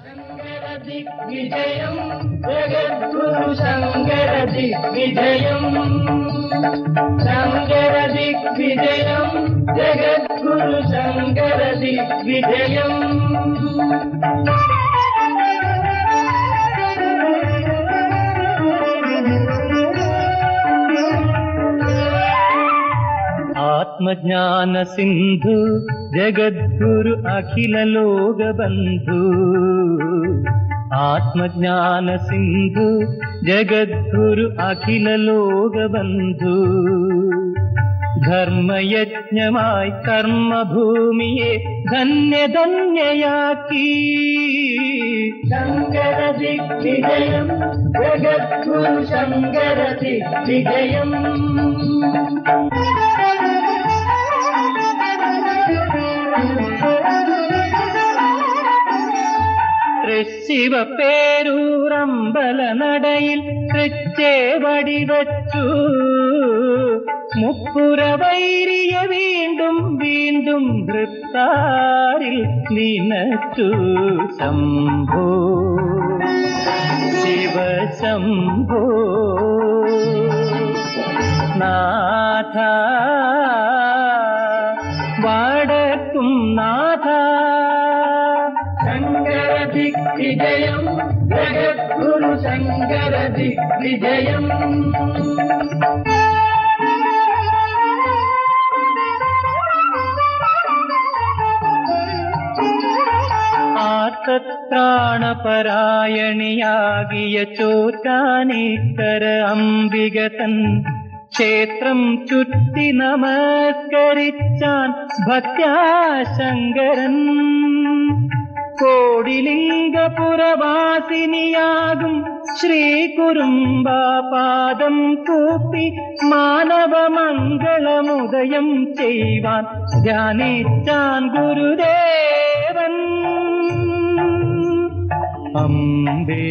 ശങ്കര ദിഗ്വിജയം ജഗദ്ഗുരു ശങ്കര ദിഗ്വിജയം ശങ്കര ദിഗ്വിജയം ജഗദ്ഗുരു ശങ്കര ദിഗ്വിജയം ആത്മജ്ഞാന സിന്ധു ജഗദ്ഗുരു അഖില ലോക ബന്ധു ആത്മജ്ഞാന സിന്ധു ജഗദ്ഗുരു അഖില ലോക ബന്ധു ധർമ്മയജ്ഞമായി കർമ്മഭൂമിയെ ധന്യധന്യയാക്കി ശങ്കര ദിഗ്വിജയം ജഗദ്ഗുരു ശങ്കര ദിഗ്വിജയം ശിവപേരൂരമ്പല നടയിൽ തൃച്ചേവടി വച്ചു മുപ്പുരവൈരിയ വീണ്ടും വീണ്ടും വൃത്താരിൽ നിനച്ചു ശംഭോ ശിവശംഭോ നാഥ വടക്കും നാഥ ശങ്കര ദിഗ്വിജയം ജഗദ്ഗുരു ശങ്കര ദിഗ്വിജയം ആർത്തത്രാണപരായണിയാകിയ ചോറ്റാനിക്കര അംബികതൻ ക്ഷേത്രം ചുറ്റി നമസ്കരിച്ചാൻ ഭക്യാശങ്കരൻ കോടിലിംഗപുരവാസിനിയാകും ശ്രീകുറുമ്പാപാദം കൂപ്പി മാനവമംഗളമുദയം ചെയ്യുവാൻ ധ്യാനിച്ചാൻ ഗുരുദേവൻ അംബേ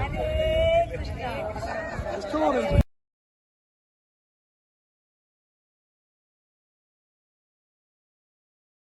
Hare Krishna.